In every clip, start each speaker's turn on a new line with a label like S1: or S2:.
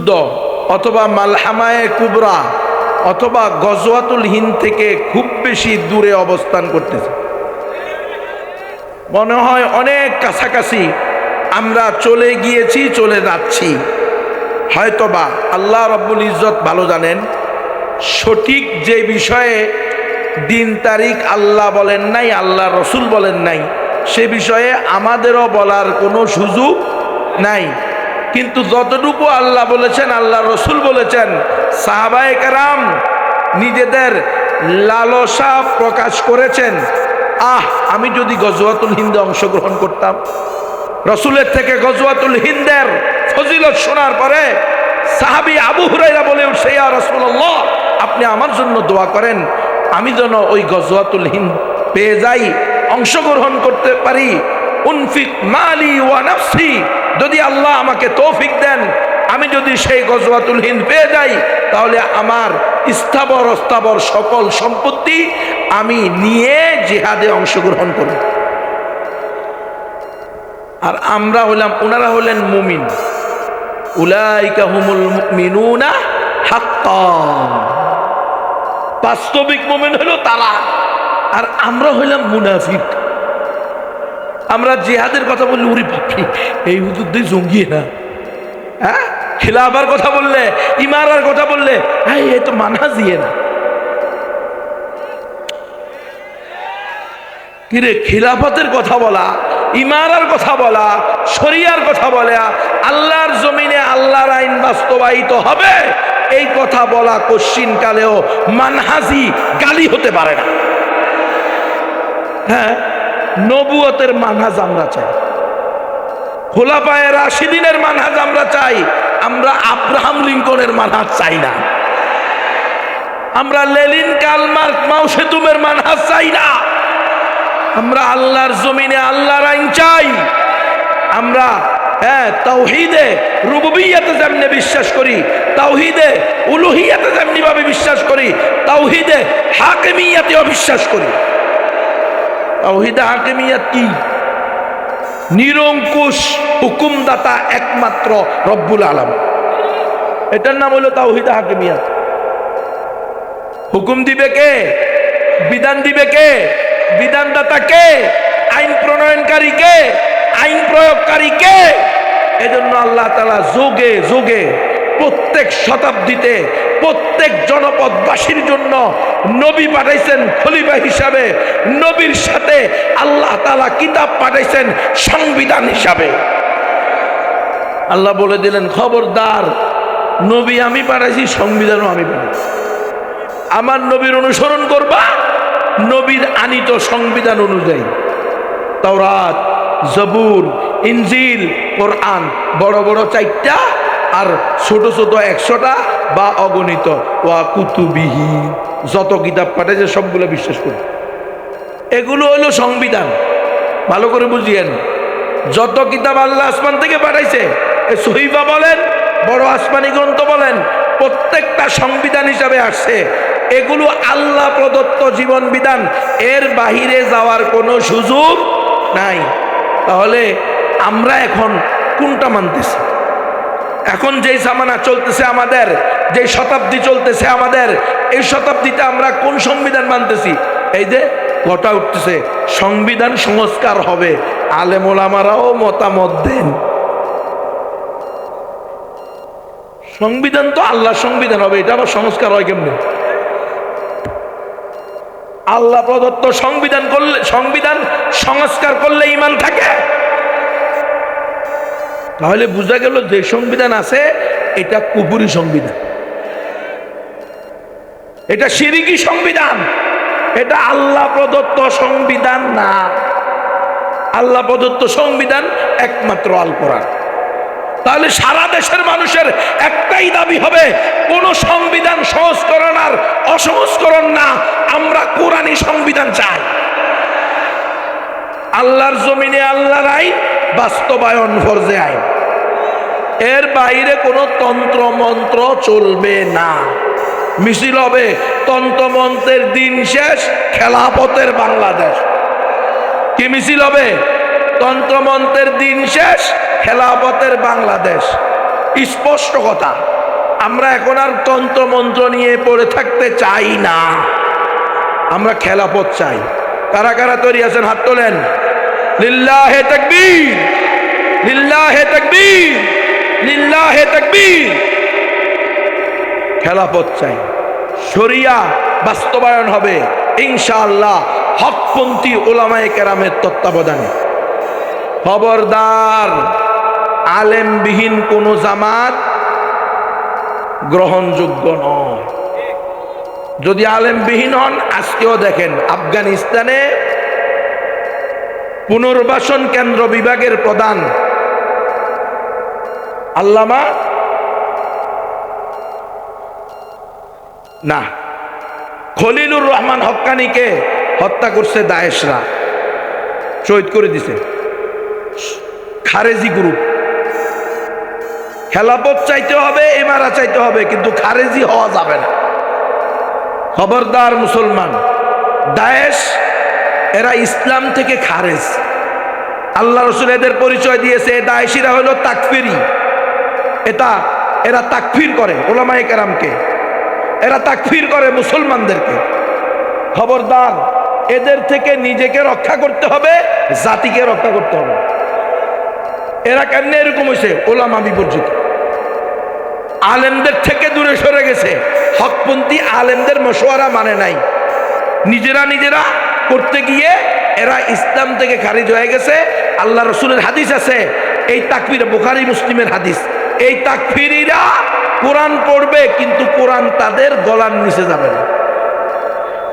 S1: যুদ্ধ অথবা মালহামায়ে কুবরা অথবা গজওয়াতুল হিন্দ থেকে খুব বেশি দূরে অবস্থান করতেছে। মনে হয় অনেক কাছাকাছি আমরা চলে গিয়েছি, চলে যাচ্ছি। হয়তোবা আল্লাহ রব্বুল ইজ্জত ভালো জানেন, সঠিক যে বিষয়ে দিন তারিখ আল্লাহ বলেন নাই, আল্লাহ রসুল বলেন নাই, সে বিষয়ে আমাদেরও বলার কোনো সুযোগ নাই। কিন্তু যতটুকু আল্লাহ বলেছেন, আল্লাহ রসুল বলেছেন, সাহাবায়ে কেরাম নিজেদের লালসা প্রকাশ করেছেন, আমি যদি গজওয়াতুল হিন্দে অংশগ্রহণ করতাম। রসুলের থেকে গজওয়াতুল হিন্দের ফজিলত শোনার পরে সাহাবী আবু হুরায়রা বলে উঠছে, ইয়া রাসূলুল্লাহ, আপনি আমার জন্য দোয়া করেন, আমি যেন ওই গজওয়াতুল হিন্দ পেয়ে যাই, অংশগ্রহণ করতে পারি। উনফিক মালি ওয়া নাফসি, যদি আল্লাহ আমাকে তৌফিক দেন, আমি যদি সেই গজওয়াতুল হিন্দ পেয়ে যাই, তাহলে আমার স্থাবর অস্থাবর সকল সম্পত্তি আমি নিয়ে জিহাদে অংশগ্রহণ করব। আর আমরা হলাম, ওনারা হলেন মুমিন, উলাইকা হুমুল মুমিনুনা হাক্কান, বাস্তবিক মুমিন হলো তারা। আর আমরা হইলাম মুনাফিক। আমরা জিহাদের কথা বললে উরি বাপরে, এই হুজুরদের জঙ্গি না, হ্যাঁ, খিলাফার কথা বললে, ইমারার কথা বললে, হ্যাঁ এই তো মানহাজিয়ে না। কিরে, খিলাফতের কথা বলা, ইমারার কথা বলা, শরিয়ার কথা বলা, আল্লাহর জমিনে আল্লাহর আইন বাস্তবায়িত হবে, এই কথা বলা কশ্চিন কালেও মানহাজি গালি হতে পারে না। হ্যাঁ, নবুয়তের মানহাজ আমরা চাই, খোলাফায়ে রাশিদিনের মানহাজ আমরা চাই, আমরা আব্রাহাম লিঙ্কনের মানহাজ চাই না, আমরা লেনিন কার্ল মার্কস মাও সেতুমের মানহাজ চাই না। আমরা আল্লাহর জমিনে আল্লাহর আইন চাই। আমরা তাওহীদে রুবুবিয়্যাতে যেমনি বিশ্বাস করি, তাওহীদে উলুহিয়্যাতে যেমনি ভাবে বিশ্বাস করি, তাওহীদে হাকিমিয়্যাতেও বিশ্বাস করি। তাওহীদে হাকিমিয়্যাত কি? নিরঙ্কুশ হুকুমদাতা একমাত্র রব্বুল আলামিন, এটার নাম হলো তাওহীদে হাকিমিয়্যাত। হুকুম দিবে কে? বিধান দিবে কে? বিধানদাতা কে? আইন প্রণয়নকারী কে? আইন প্রয়োগকারী কে? এজন্য আল্লাহ তাআলা যুগে যুগে প্রত্যেক শতাব্দীতে প্রত্যেক জনপদবাসীর জন্য নবী পাঠাইছেন খলিফা হিসাবে, নবীর সাথে আল্লাহ তাআলা কিতাব পাঠাইছেন সংবিধান হিসাবে। আল্লাহ বলে দিলেন, খবরদার, নবী আমি পাঠাইছি, সংবিধানও আমি পাঠাইছি, আমার নবীর অনুসরণ করবা নবীর আনিত সংবিধান অনুযায়ী। তাওরাত, জবুর, ইনজিল, কোরআন, বড় বড় 4টা আর ছোট ছোট 100টা বা অগণিত, ওয়া কুতুবিহি, যত কিতাব পাঠাইছে সবগুলো বিশ্বাস করি। এগুলো হলো সংবিধান। ভালো করে বুঝিয়েন, যত কিতাব আল্লাহ আসমান থেকে পাঠাইছে, সহিফা বলেন, বড় আসমানি গ্রন্থ বলেন, প্রত্যেকটা সংবিধান হিসাবে আসছে। এগুলো আল্লাহ প্রদত্ত জীবন বিধান, এর বাহিরে যাওয়ার কোনো সুযোগ নাই। তাহলে আমরা এখন কোনটা মানতেছি? এখন যেই জামানা চলতেছে আমাদের, যে শতাব্দী চলতেছে আমাদের, এই শতাব্দীতে আমরা কোন সংবিধান মানতেছি? এই যে কথা উঠতেছে, সংবিধান সংস্কার হবে, আলেম ওলামারাও মতামত দেন। সংবিধান তো আল্লাহ সংবিধান হবে, এটা আবার সংস্কার হয় কেমনে? আল্লাহ প্রদত্ত সংবিধান করলে, সংবিধান সংস্কার করলে ঈমান থাকে? তাহলে বোঝা গেল যে সংবিধান আছে এটা কুফরি সংবিধান, এটা শিরকি সংবিধান, এটা আল্লাহ প্রদত্ত সংবিধান না। আল্লাহ প্রদত্ত সংবিধান একমাত্র আল কোরআন। তাহলে সারা দেশের মানুষের একটাই দাবি হবে, কোন সংবিধান সংস্করণ আর অসংস্করণ না, আমরা কোরআনী সংবিধান চাই। আল্লাহর জমিনে আল্লাহর আইন বাস্তবায়ন ফরজে আইন, এর বাইরে কোনো তন্ত্র মন্ত্র চলবে না। মিছিল হবে, তন্ত্রমন্ত্রের দিন শেষ, খেলাফতের বাংলাদেশ। কি মিছিল হবে? তন্ত্রমন্ত্রের দিন শেষ, খেলাফতের বাংলাদেশ। স্পষ্ট কথা। আমরা এখন আর তন্ত্র মন্ত্র নিয়ে পড়ে থাকতে চাই না, আমরা খেলাফত চাই। কারা কারা তৈরি আছেন হাত তোলেন। লিল্লাহে তাকবীর, লিল্লাহে তাকবীর, লিল্লাহে তাকবীর। খেলাফত চাই, শরিয়া বাস্তবায়ন হবে ইনশাআল্লাহ হকপন্থী ওলামায়ে কেরামের তত্ত্বাবধানে। খবরদার, আলেমবিহীন কোন জামাত গ্রহণযোগ্য নয়। যদি আলেমবিহীন হন, আজকেও দেখেন আফগানিস্তানে পুনর্বাসন কেন্দ্র বিভাগের প্রধান আল্লামা না খলিলুর রহমান হক্কানিকে হত্যা করছে দায়েশরা, শহীদ করে দিছে খারেজি গ্রুপ। খেলাফত চাইতে হবে, ইমারা চাইতে হবে, কিন্তু খারেজি হওয়া যাবে না। খবরদার মুসলমান, দায়েশ এরা ইসলাম থেকে খারেজ। আল্লাহ রসুল এদের পরিচয় দিয়েছে, দায়েশিরা হলো তাকফিরি। এরা তাকফির করে ওলামায়ে কেরামকে, এরা তাকফির করে মুসলমানদেরকে। খবরদার, এদের থেকে নিজেকে রক্ষা করতে হবে, জাতিকে রক্ষা করতে হবে। এরা কেন এরকম হয়েছে? ওলামা বিবর্জিত, আলেমদের থেকে দূরে সরে গেছে, হকপন্থী আলেমদের মশওয়ারা মানে নাই, নিজেরা করতে গিয়ে এরা ইসলাম থেকে খারিজ হয়ে গেছে। আল্লাহ রসুলের হাদিস আছে, এই তাকফির, বুখারী মুসলিমের হাদিস, এই তাকফিরিরা কোরআন পড়বে কিন্তু কোরআন তাদের গলার নিচে যাবে না।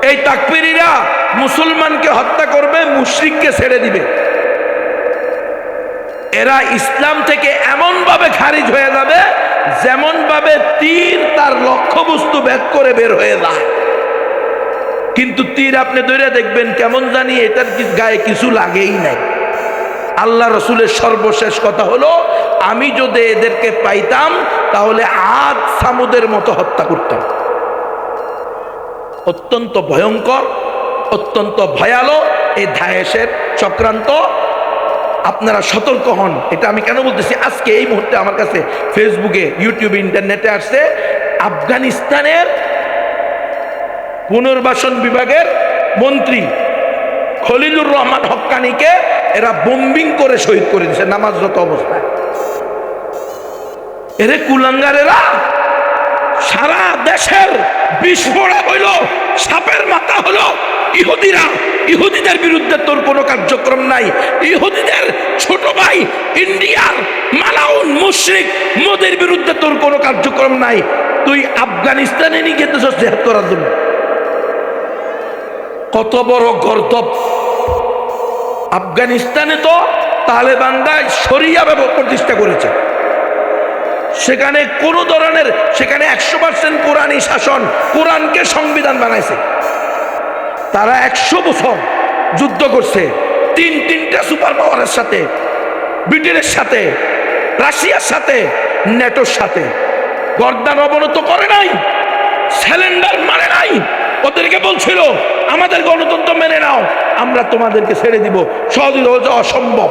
S1: এই তাকফিরিরা মুসলমানকে হত্যা করবে, মুশরিককে ছেড়ে দিবে। এরা ইসলাম থেকে এমন ভাবে খারিজ হয়ে যাবে যেমন ভাবে তীর তার লক্ষ্যবস্তু ভেদ করে বের হয়ে যায়। কিন্তু তীর আপনি ধরে দেখবেন কেমন জানি এটার গায়ে কিছু লাগেই নাই। আল্লাহ রসুলের সর্বশেষ কথা হলো, আমি যদি এদেরকে পাইতাম তাহলে আদ সামুদের মতো হত্যা করতাম। অত্যন্ত ভয়ঙ্কর, অত্যন্ত ভয়ালো এই দায়েশের চক্রান্ত। আপনারা সতর্ক হন। এটা আমি কেন বলতেছি, আজকে এই মুহূর্তে আমার কাছে ফেসবুকে, ইউটিউবে, ইন্টারনেটে আসছে, আফগানিস্তানের পুনর্বাসন বিভাগের মন্ত্রী খলিলুর রহমান হক্কানিকে এরা বোম্বিং করে শহীদ করে দিয়েছে নামাজরত অবস্থায়। এরে কুলাঙ্গারেরা সারা দেশের বিস্ফোরণ হইল, সাপের মাথা হলো। ইহুদিদের বিরুদ্ধে তোর কোনো কার্যক্রম নাই। ইহুদিদের ছোট ভাই ইন্ডিয়ার মালাউন মুশরিক মোদির বিরুদ্ধে তোর কোনো কার্যক্রম নাই। তুই আফগানিস্তানে নিয়ে গেতেছস জিহাদ করার জন্য। কত বড় গর্দব! আফগানিস্তানে তো তালেবানরা শরিয়া প্রতিষ্ঠা করেছে, সেখানে কোনো ধরনের, সেখানে 100% কোরআনী শাসন, কোরআনকে সংবিধান বানাইছে। তারা 100 বছর যুদ্ধ করছে, তিনটা সুপার পাওয়ারের সাথে, ব্রিটেনের সাথে, রাশিয়ার সাথে, নেটোর সাথে। গর্দান অবনত করে নাই, স্যালেন্ডার মানে নাই। ওদেরকে বলছিল আমাদের গণতন্ত্র মেনে নাও, আমরা তোমাদেরকে ছেড়ে দিব। সহজে অসম্ভব,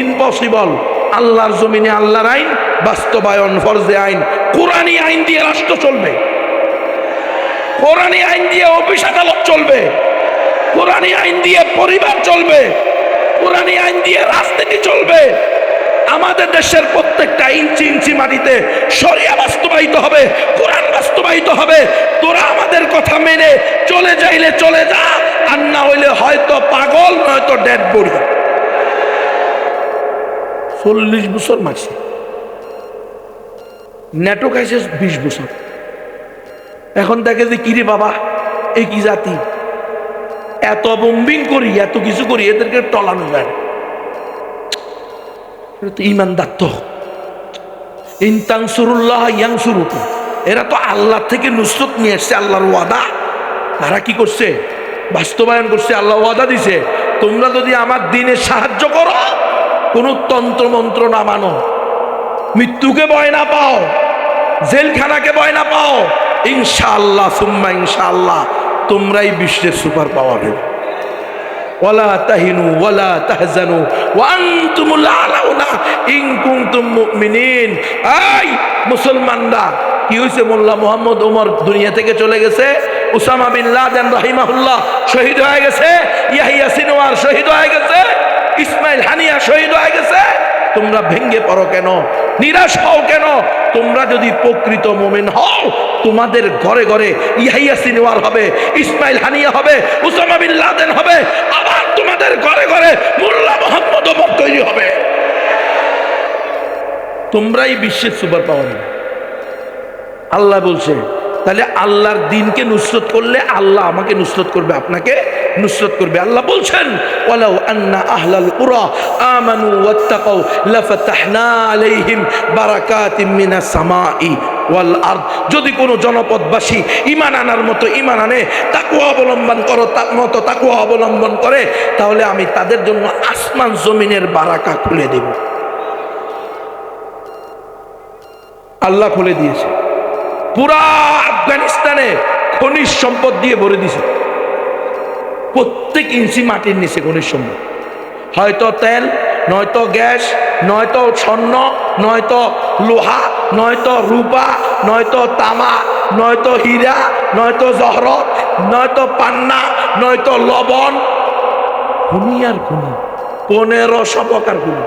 S1: ইম্পসিবল। আল্লাহর জমিনে আল্লাহর আইন বাস্তবায়ন, ফরজে আইন, কোরআনী আইন দিয়ে রাষ্ট্র চলবে, কোরআনী আইন দিয়ে অফিস আদালত চলবে, কোরআনী আইন দিয়ে পরিবার চলবে, কোরআনী আইন দিয়ে রাজনীতি চলবে। আমাদের দেশের প্রত্যেকটা ইঞ্চি মাটিতে শরিয়া বাস্তবায়িত হবে, কোরআন বাস্তবায়িত হবে। তোরা আমাদের কথা মেনে চলে যাইলে চলে যা, আর না হইলে হয়তো পাগল, নয়তো ডেড বডি। 40 বছর মাসে নেটো খাইছে 20 বছর। এখন দেখে যে কিরে বাবা, এই কি জাতি, এত বোম্বিং করি, এত কিছু করি, এদেরকে টলানো যায় না। ইমানদার তো ইনতানসুরুল্লাহ ইয়ানসুরুকুম, এরা তো আল্লাহ থেকে নুসরত নিয়ে এসছে, আল্লাহর ওয়াদা। তারা কি করছে? বাস্তবায়ন করছে। আল্লাহ ওয়াদা দিছে, তোমরা যদি আমার দ্বীনে সাহায্য করো, কোন তন্ত্র মন্ত্র না মানো, মৃত্যুকে ভয় না পাও, জেলখানাকে ভয় না পাও, ইনশাআল্লাহ সুম্মা ইনশাআল্লাহ তোমরাই বিশ্বের সুপার পাওয়ার হবে। ওয়ালা তাহিনু ওয়ালা তাহজানু ওয়া আনতুমুল আলাউনা ইন কুনতুম মুমিনিন। এই মুসলমানরা, কি হয়েছে? মোল্লা মোহাম্মদ ওমর দুনিয়া থেকে চলে গেছে, উসামা বিন লাদেন রাহিমাহুল্লাহ শহীদ হয়ে গেছে, ইয়াহিয়া সিনওয়ার শহীদ হয়ে গেছে, ইসমাইল হানিয়া শহীদ হয়ে গেছে। তোমরা ভেঙ্গে পড়ো কেন? নিরাশ হও কেন? তোমরা যদি প্রকৃত মুমিন হও, তোমাদের ঘরে ঘরে ইয়াহিয়া সিনওয়ার হবে, ইসমাইল হানিয়া হবে, উসামা বিন লাদেন হবে, আবার তোমাদের ঘরে ঘরে মোল্লা মোহাম্মদ ওমর তৈরি হবে। তোমরাই বিশ্বের সুপার পাওয়ার। আল্লাহ বলছে, তাহলে আল্লাহর দিনকে নুসরত করলে আল্লাহ আমাকে নুসরত করবে, আপনাকে নুসরত করবে। আল্লাহ বলছেন, ওয়ালাউ আন্না আহলাল কুরা আমানু ওয়াত্তাকাউ লাফাতাহনা আলাইহিম বারাকাতিম মিনাস সামাই ওয়াল আরদ। যদি কোনো জনপদবাসী ঈমান আনার মতো ঈমান আনে, তাকওয়া অবলম্বন করো, তার মতো তাকওয়া অবলম্বন করে, তাহলে আমি তাদের জন্য আসমান জমিনের বারাকা খুলে দেব। আল্লাহ খুলে দিয়েছে। পুরা আফগানিস্তানে খনিজ সম্পদ দিয়ে ভরে দিছে, প্রত্যেক ইঞ্চি মাটির নিচে খনিজ সম্পদ। হয়তো তেল, নয়তো গ্যাস, নয়তো স্বর্ণ, নয়তো লোহা, নয়তো রূপা, নয়তো তামা, নয়তো হীরা, নয়তো জহরত, নয়তো পান্না, নয়তো লবণ। খনি আর খনি, 1500 প্রকার খনি।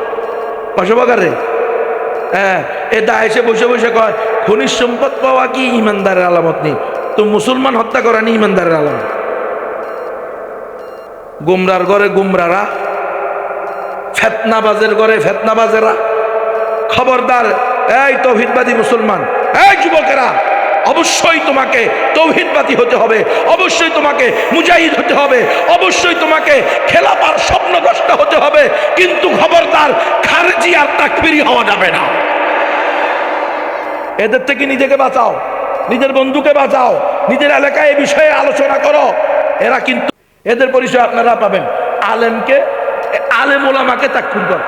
S1: কয়শো প্রকার রে? হ্যাঁ, এটা এসে বসে বসে কয় খনিজ সম্পদ পাওয়া কি ইমানদারের আলামত নেই? তো মুসলমান হত্যা করা নি ইমানদারের আলামত। গুমরার ঘরে গুমরারা, ফেতনাবাজের ঘরে ফেতনাবাজেরা। খবরদার এই তৌহিদবাদী মুসলমান, এই যুবকেরা, অবশ্যই তোমাকে তৌহিদবাদী হতে হবে, অবশ্যই তোমাকে মুজাহিদ হতে হবে, অবশ্যই তোমাকে খেলাফার স্বপ্নদ্রষ্টা হতে হবে, কিন্তু খবরদার খারেজি আর তাকফিরি হওয়া যাবে না। এদের থেকে নিজেকে বাঁচাও, নিজের বন্ধুকে বাঁচাও, নিজের এলাকায় এই বিষয়ে আলোচনা করো। এরা কিন্তু, এদের পরিচয় আপনারা পাবেন, আলেমকে, আলেম ওলামাকে তাকফির করে,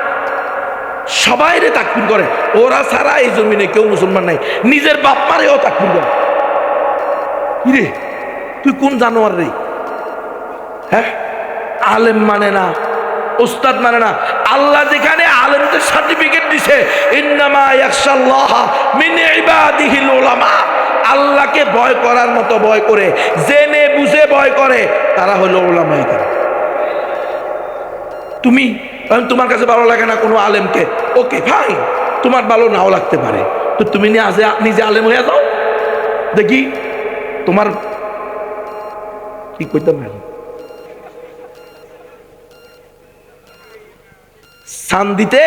S1: সবাইরে তাকফির করে। ওরা ছাড়া এই জমিনে কেউ মুসলমান নাই। নিজের বাপ মারেও তাকফির করে। কিরে তুই কোন জানোয়ার রে? হ্যাঁ, আলেম মানে না, উস্তাদ মানে না। আল্লাহ যেখানে আলেমদের সার্টিফিকেট দিছে, ইন্নামা ইয়াখশাল্লাহ মিন ইবাদিহিল উলামা, আল্লাহকে ভয় করার মতো ভয় করে, জেনে বুঝে ভয় করে, তারা হলো উলামায়ে কেরাম। তুমি, তোমার কাছে ভালো লাগে না কোনো আলেমকে, ওকে ভাই, তোমার ভালো নাও লাগতে পারে, তো তুমি নিজে আলেম হয়ে যাও, দেখি তোমার কি কইতাম। সান দিতে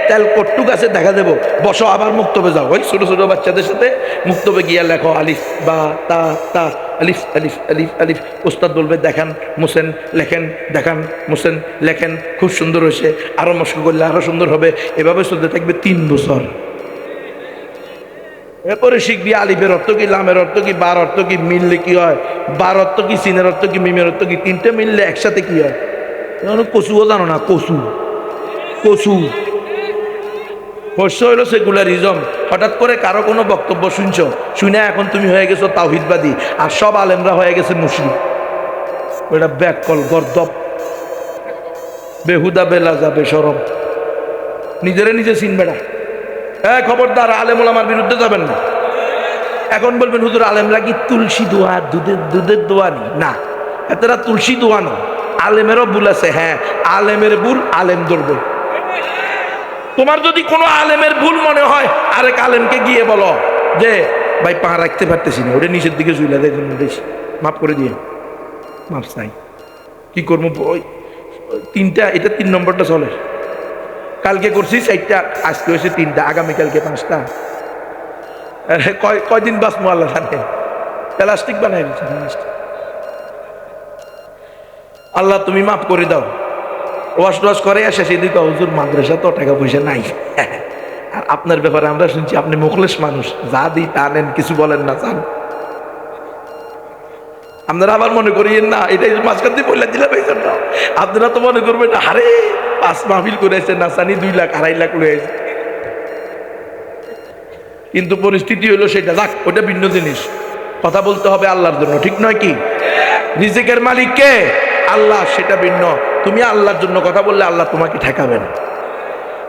S1: তেল কট্টু গাছে দেখা দেবো, বসো, আবার মুক্তবে যাও, ওই ছোট ছোট বাচ্চাদের সাথে মুক্তবে গিয়া লেখো আলিফ বা তা তা, আলিফ আলিফ আলিফ আলিফ। ওস্তাদ বলবে দেখান মুসেন, লেখেন, দেখান মুসেন, লেখেন, খুব সুন্দর হয়েছে, আরো মস্ক করলে আরো সুন্দর হবে। এভাবে চলতে থাকবে 3 বছর। এরপরে শিখবি আলিফের অর্থ কি, লামের অর্থ কি, বার অর্থ কি, মিললে কি হয়, বার অর্থ কি, সিনের অর্থ কি, মিমের অর্থ কি, 3টে মিললে একসাথে কি হয়। কচুও জানো না, কচু কচু হর্ষ হইল সেকুলারিজম। হঠাৎ করে কারো কোনো বক্তব্য শুনছো, শুনে এখন তুমি হয়ে গেছো তাওহীদবাদী, আর সব আলেমরা হয়ে গেছে মুশরিক। ওটা ব্যাককল, গর্দব, বেহুদা, বেলাজা, বেশরম, নিজেরে নিজে চিনবে না। হ্যাঁ, খবরদার, আলেম ওলামার বিরুদ্ধে যাবেন না। এখন বলবেন হুজুর আলেমরা কি তুলসী দোয়া, দুধের দোয়া নি? না, এতটা তুলসী দোয়া নয়, আলেমেরও ভুল আছে। হ্যাঁ, আলেমের ভুল আলেম ধরবে। তোমার যদি কোনো আলেমের ভুল মনে হয়, আরেক আলেমকে গিয়ে বলো যে ভাই পা রাখতে পারতেছি না, ওটা নিচের দিকে ঝুলে দেয়, মাফ করে দিয়ে, মাফ চাই, কি করবো। ওই 3টা, এটা 3 নম্বরটা চলে। কালকে করছি 4টা, আজকে হয়েছে 3টা, আগামীকালকে 5টা। কয়দিন বাঁচবো আল্লাহ জানে। প্লাস্টিক বানাই দিচ্ছে। আল্লাহ তুমি মাফ করে দাও। ওয়াশ টোয়াশ করে আসে সেদিন হুজুর মাদ্রাসা তো টাকা পয়সা নাই, আর আপনার ব্যাপারে আমরা শুনছি আপনি মুখলেস মানুষ, যা দিই তা নেন, কিছু বলেন না, চান। আপনারা আবার মনে করিয়েন না এটাই মাঝখান দিয়ে বললে দিলাম এই জন্য। আপনারা তো মনে করবেন না, আরে 5 মাহফিল করেছে, নাসানি 2 লাখ 2.5 লাখ রয়েছে। কিন্তু পরিস্থিতি হলো সেটা, যাক, ওটা ভিন্ন জিনিস। কথা বলতে হবে আল্লাহর জন্য, ঠিক নয় কি? রিজিকের মালিক কে? আল্লাহ, সেটা ভিন্ন। তুমি আল্লাহর জন্য কথা বললে আল্লাহ তোমাকে ঠেকাবে না।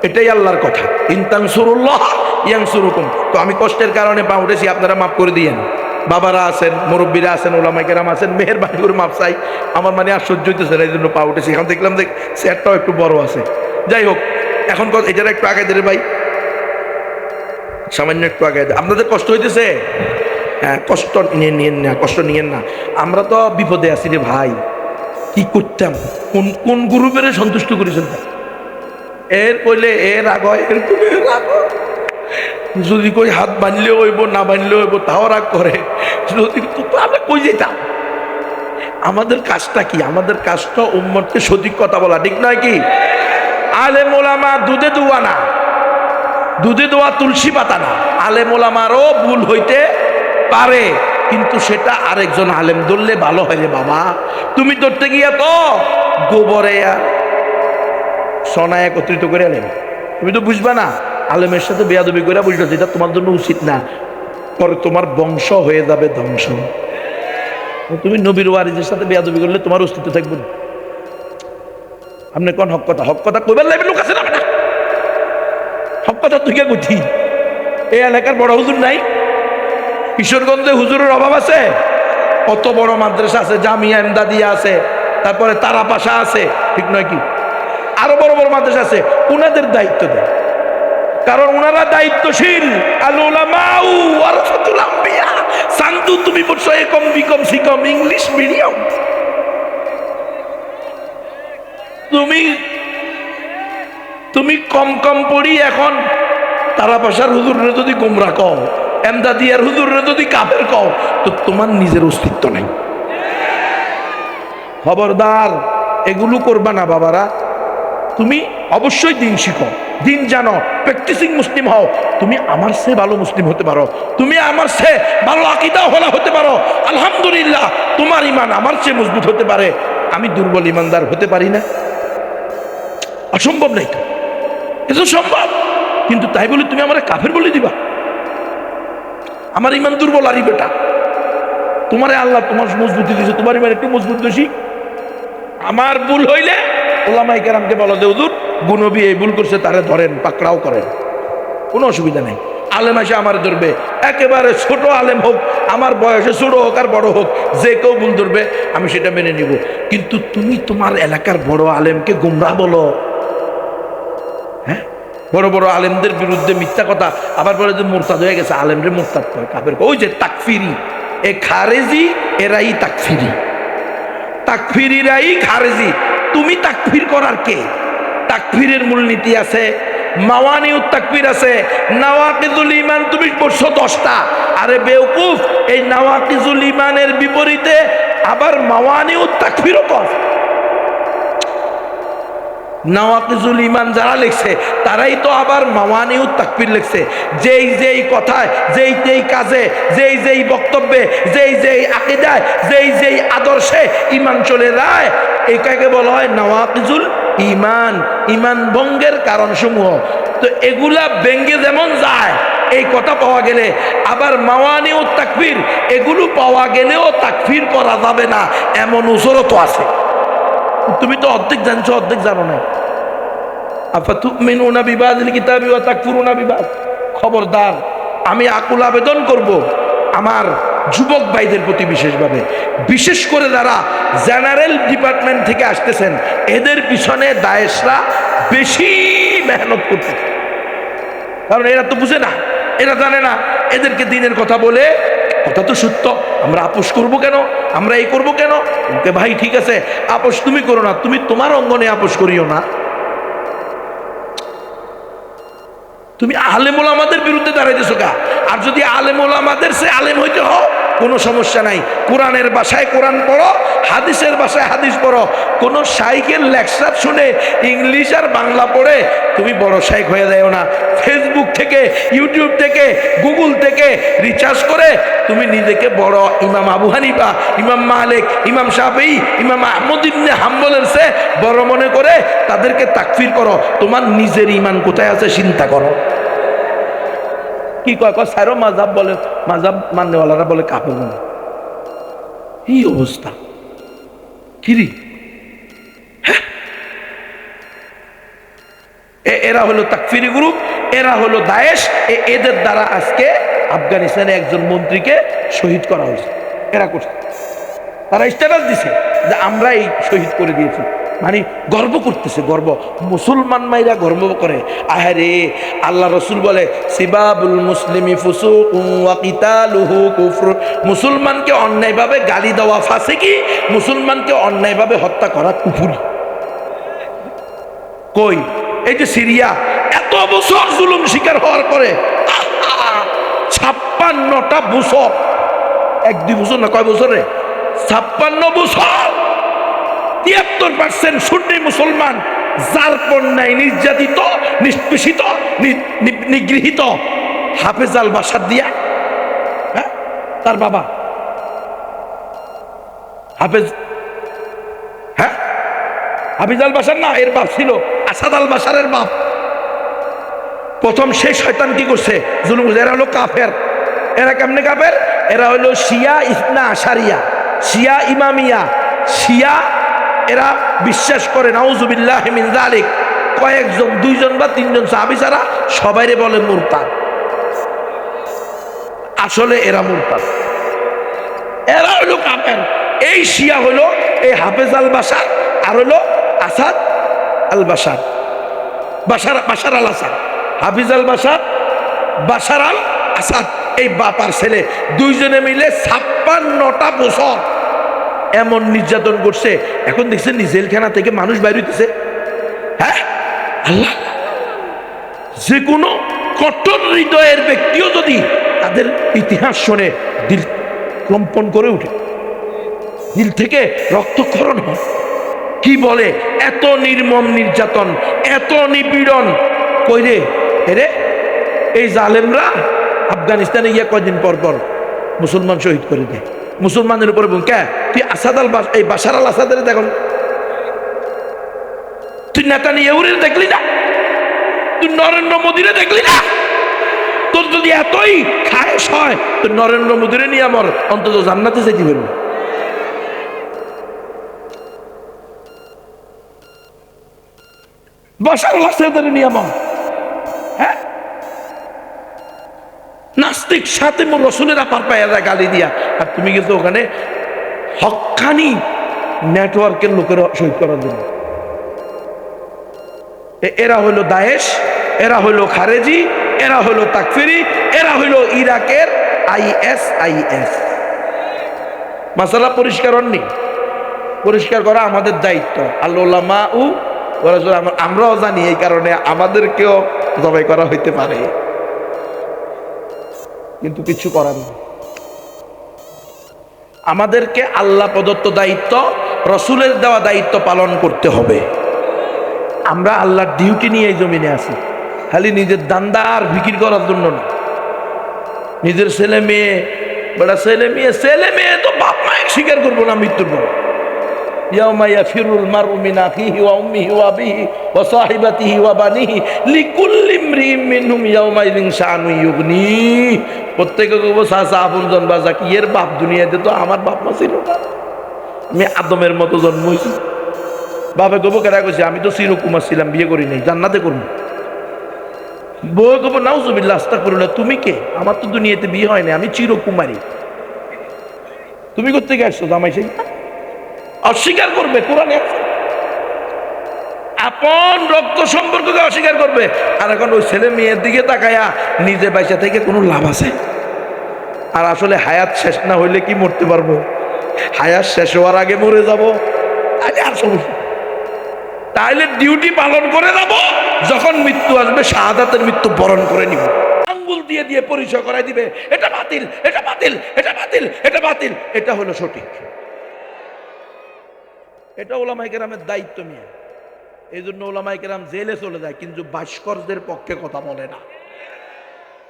S1: এটাই আল্লাহর কথা, ইনতানসুরুল্লাহ ইয়ানসুরুকুম। তো আমি কষ্টের কারণে পা উঠেছি, আপনারা মাফ করে দিয়েন। বাবারা আছেন, মুরব্বীরা আছেন, ওলামায়ে কেরাম আছেন, মেহেরবানি করে মাপ চাই। আমার মানে আর সহ্য হইতেছে না, এই জন্য পা উঠেছি। এখন দেখলাম যে চেয়ারটাও একটু বড় আছে। যাই হোক, এখন এটার একটু আগে দেবে ভাই, সামান্য একটু আগে। আপনাদের কষ্ট হইতেছে? হ্যাঁ, কষ্ট নিয়েন না, কষ্ট নিয়েন না। আমরা তো বিপদে আছি রে ভাই, কি করতাম? কোন কোন গ্রুপের সন্তুষ্ট করেছেন? এর কইলে এর রাগ হয়, এর কইলে এর রাগ হয়। যদি কই হাত বাঁধলেও হইব, না বাঁধলেও হইব, তাও রাগ করে। যদি আমরা কই যেতাম? আমাদের কাজটা কি? আমাদের কাজটা উম্মতকে সঠিক কথা বলা, ঠিক নয় কি? আলেম ওলামা দুধে দুয়া না, দুধে দোয়া তুলসী পাতা না। আলেম ওলামারও ভুল হইতে পারে, কিন্তু সেটা আরেকজন আলেম ধরলে ভালো হয় রে বাবা। তুমি ধরতে গিয়া তো গোবরে আর সোনা একত্রিত করে আলেম, তুমি তো বুঝবা না। আলেমের সাথে বেয়াদবি করে বুঝলো, যেটা তোমার জন্য উচিত না, পরে তোমার বংশ হয়ে যাবে ধ্বংস। তুমি নবীর ওয়ারিসের সাথে বেয়াদবি করলে তোমার অস্তিত্ব থাকবে না। আপনি কোন হক কথা? হক কথা কইবার লাগবে, লোক আছে না? হক কথা তুই কে বুঝি? এই এলাকার বড় হুজুর নাই? কিশোরগঞ্জে হুজুরের অভাব আছে? কত বড় মাদ্রাসা আছে, জামিয়া এমদাদিয়া আছে, তারপরে তারাপাশা আছে, ঠিক নয় কি? আরো বড় বড় মাদ্রাসা আছে। উনাদের দায়িত্ব দেয়, কারণ ওনারা দায়িত্বশীল। আল উলামাউ ওয়ারাসাতুল আম্বিয়া। সান্তু তুমি পড়ছো একম বিকম সিকম ইংলিশ মিডিয়াম, তুমি কম কম পড়ি এখন তারাপাশার হুজুরে যদি গোমরা কও, এমদাদিয়ার হুজুরে যদি কাফের কও, তো তোমার নিজের অস্তিত্ব নেই। খবরদার, এগুলো করবা না বাবারা। তুমি অবশ্যই দিন শিখো, দিন জানো, প্র্যাকটিসিং মুসলিম হও। তুমি আমার চেয়ে ভালো মুসলিম হতে পারো, তুমি আমার চেয়ে ভালো আকীদা ওয়ালা হতে পারো। আলহামদুলিল্লাহ, তোমার ঈমান আমার চেয়ে মজবুত হতে পারে, আমি দুর্বল ঈমানদার হতে পারি না। অসম্ভব নেই তো, এটা সম্ভব। কিন্তু তাই বলে তুমি আমার কাফের বলে দিবা? আমার ঈমান দুর্বল, আরি বেটা, তোমারে আল্লাহ তোমার মজবুতি দিয়েছে, তোমার ঈমান একটু মজবুত বেশি। আমার ভুল হইলে ওলামায়ে কেরামকে বলো যে হুজুর গুনবী এই ভুল করছে, তারে ধরেন, পাকড়াও করেন, কোনো অসুবিধা নেই। আলেম এসে আমার ধরবে, একেবারে ছোট আলেম হোক, আমার বয়সে ছোট হোক আর বড় হোক, যে কেউ ভুল ধরবে, আমি সেটা মেনে নিব। কিন্তু তুমি তোমার এলাকার বড় আলেমকে গুমরাহ বলো, হ্যাঁ, বড় বড় আলেমদের বিরুদ্ধে মিথ্যা কথা, আবার বলে যে মুরতাদ হয়ে গেছে, আলেমরে মুরতাদ কয়, কাফের কয়। ওই যে তাকফিরি, এ খারেজি, এরাই তাকফিরি, তাকফিরিরাই খারেজি। তুমি তাকফির করার কে? তাকফিরের মূলনীতি আছে, মাওয়ানিউত তাকফির আছে, নাওয়াকিজুল ঈমান তুমি পড়ছো 10টা। আরে বেওকুফ, এই নাওয়াকিজুল ঈমানের বিপরীতে আবার মাওয়ানিউত তাকফিরও কর। নওয়াকিজুল ঈমান যারা লিখছে, তারাই তো আবার মাওয়ানিউত তাকফির লিখছে। যেই যেই কথায়, যেই যেই কাজে, যেই যেই বক্তব্যে, যেই যেই আকীদায়, যেই যেই আদর্শে ঈমান চলে যায়, এটাকে বলা হয় নওয়াকিজুল ঈমান, ঈমান ভঙ্গের কারণসমূহ। তো এগুলা ভেঙ্গে যেমন যায়, এই কথা পাওয়া গেলে, আবার মাওয়ানিউত তাকফির এগুলো পাওয়া গেলেও তাকফির করা যাবে না, এমন উজরও তো আছে। তুমি তো অর্ধেক জানছো, অর্ধেক জানো না। আফাতুমিনুনা বিবাদিল কিতাবি ওয়া তাকফুরুনা বিবাদ। খবরদার, আমি আকুল আবেদন করব আমার যুবক ভাইদের প্রতি বিশেষভাবে, বিশেষ করে যারা জেনারেল ডিপার্টমেন্ট থেকে আসতেছেন, এদের পিছনে দায়েশরা বেশি মেহনত করতে, কারণ এরা তো বুঝে না, এরা জানে না। এদেরকে দিনের কথা বলে, কথা তো সত্য, আমরা আপোষ করব কেন, আমরা এই করব কেন? ওকে ভাই ঠিক আছে, আপোষ তুমি করো না, তুমি তোমার অঙ্গনে আপোষ করিও না। তুমি আলেম ওলামাদের বিরুদ্ধে দাঁড়াইতেছো কা? আর যদি আলেম ওলামাদের সে আলেম হইতে হও, কোনো সমস্যা নাই, কোরআনের ভাষায় কোরআন পড়ো, হাদিসের ভাষায় হাদিস পড়ো। কোনো শাইখের লেকচার শুনে ইংলিশ আর বাংলা পড়ে তুমি বড় শাইখ হয়ে যাও না। ফেসবুক থেকে, ইউটিউব থেকে, গুগল থেকে রিচার্জ করে তুমি নিজেকে বড় ইমাম আবু হানিফা, ইমাম মালিক, ইমাম শাফিঈ, ইমাম আহমদ ইবনে হাম্বলের সে বড় মনে করে তাদেরকে তাকফির করো। তোমার নিজের ঈমান কোথায় আছে চিন্তা করো। কি কয় কয় সাইরো মাযহাব বলে, মাযহাব মাননেওয়ালারা বলে কাফের বলে। এই অবস্থা কিরি, এরা হলো তাকফিরি গ্রুপ, এরা হলো দায়েশ। এদের দ্বারা আজকে আফগানিস্তানে একজন মন্ত্রীকে শহীদ করা হয়েছে। এরা করছে, তারা স্ট্যাটাস দিছে যে আমরাই শহীদ করে দিয়েছি, মানে গর্ব করতেছে, গর্ব। মুসলমান মাইরা গর্ব করে। আহারে, আল্লাহ রসুল বলে সিবাবুল মুসলিমি ফুসুকুন ওয়া কিতালুহু কুফর। মুসলমানকে অন্যায়ভাবে গালি দেওয়া ফাসিকি, মুসলমানকে অন্যায়ভাবে হত্যা করা কুফরি। কই এই যে সিরিয়া এত বছর জুলুম শিকার হওয়ার পরে 56টা বছর, 1-2 বছর না, কয় বছরে 56 বছর 73% সুন্নি মুসলমান যার পণ্যায় নির্যাতিত, নিষ্পেষিত, নিগৃহীত। হাফেজ আল বাসার দিয়া, হ্যাঁ, তার বাবা হাফেজ, হ্যাঁ, হাফিজ আল বাসার না, এর বাপ ছিল আসাদ আল বাসারের বাপ। প্রথম সেই শয়তান কি করছে? জুলুম করছে। এরা হলো কাফের। এরা কেমনে কাফের? এরা হলো শিয়া ইসনা আশারিয়া, শিয়া ইমামিয়া, শিয়া। এরা বিশ্বাস করে নাউজুবিল্লাহ মিন যালিক, কয়েকজন, 2জন বা 3জন সাহাবী ছাড়া সবাইরে বলে মুরতাদ। আসলে এরা মুরতাদ, এরা হলো কাফের। এই শিয়া হলো এই হাফেজ আল বাসার, আর হলো আসাদ আল বাসার, বাশার আল আসাদ। হাফিজ আল বাসার, বাশার আল আসাদ, এই বাপ আর ছেলে 2জনে মিলে 56টা বছর এমন নির্যাতন করছে। এখন দেখছেন জেলখানা থেকে মানুষ বাইর হইতেছে। হ্যাঁ, আল্লাহ, যে কোনো কঠোর হৃদয়ের ব্যক্তিও যদি তাদের ইতিহাস শোনে দিল কম্পন করে উঠে, দিল থেকে রক্তক্ষরণ হয়। কি বলে এত নির্মম নির্যাতন, এত নিপীড়ন কইরে এরে এই জালেমরা আফগানিস্তানে গিয়ে কয়দিন পর পর মুসলমান শহীদ করে দেয়। মুসলমানের উপরে কে? তুই আসাদ আল এই বাশার আল আসাদের দেখুন, তুই নেতানিয়াহুর দেখলি না? তুই নরেন্দ্র মোদীরে দেখলি না? তোর যদি এতই খায়েশ হয় তো নরেন্দ্র মোদীরে নিয়ে আমার অন্তত জান্নাতে যেতে পারবো। বাশার আল আসাদের নিয়ে আমার, হ্যাঁ, নাস্তিক সাথে মোর রসুলের আপার পায়ে গালি দিয়া, আর তুমি কিন্তু ওখানে হক্কানি নেটওয়ার্কের লোকের শহীদ করার জন্য। এরা হলো দায়েশ, এরা হলো খারেজি, এরা হলো তাকফিরি, এরা হলো ইরাকের ISIS। মাসালা পরিষ্কার হননি? পরিষ্কার করা আমাদের দায়িত্ব। আল্লামা উ আমরাও জানি, এই কারণে আমাদেরকেও জবাই করা হইতে পারে, কিন্তু কিছু করার নেই। আমাদেরকে আল্লাহ প্রদত্ত দায়িত্ব, রসুলের দেওয়া দায়িত্ব পালন করতে হবে। আমরা আল্লাহর ডিউটি নিয়ে এই জমিনে আছি, খালি নিজের দান্দা আর বিক্রি করার জন্য না। নিজের ছেলে মেয়ে, বড় ছেলে মেয়ে তো বাপ মায়ের স্বীকার করবো না মৃত্যুর পর। ইয়াউমা ইয়াফিরুল মারউ মিন আখিহি ওয়া উম্মিহি ওয়া আবিহি ওয়া সাহিবাতিহি ওয়া বানিহি লিকুল্লি ইমরিইন মিনহুম ইয়াউমাইযিন শাআনুন ইউগনি। প্রত্যেকে কইবো চাচা, আপনজন, বাজা, কি এর বাপ দুনিয়াতে তো আমার বাপ মা ছিল না, আমি আদমের মতো জন্ম হয়েছি। বাপে কইবো কেরা কইছে, আমি তো চিরকুমার ছিলাম, বিয়ে করি নাই, জান্নাতে করবো। বউ কইবো নাউজুবিল্লাহ আস্তাগফিরুল্লাহ, তুমি কে? আমার তো দুনিয়াতে বিয়ে হয় না, আমি চিরকুমারী। তুমি কোত্থেকে আসছো? জামাই সেই অস্বীকার করবে। কোরআনে আপন রক্ত সম্পর্ককে অস্বীকার করবে। আর এখন ওই ছেলে মেয়ের দিকে তাকায়া নিজে বাইসা থেকে কোনো লাভ আছে? আর আসলে হায়াত শেষ না হইলে কি মরতে পারবো? হায়াত শেষ হওয়ার আগে মরে যাবো, আর সমস্যা। তাইলে ডিউটি পালন করে যাব, যখন মৃত্যু আসবে শাহাদাতের মৃত্যু বরণ করে নিব। আঙ্গুল দিয়ে দিয়ে পরিচয় করাই দিবে, এটা বাতিল, এটা বাতিল, এটা বাতিল, এটা বাতিল, এটা হলো সঠিক। এটা ওলামায়ে কেরামের দায়িত্ব নিয়ে। এই জন্য ওলামায়ে কেরাম জেলে চলে যায়, কিন্তু ভাস্করদের পক্ষে কথা বলে না।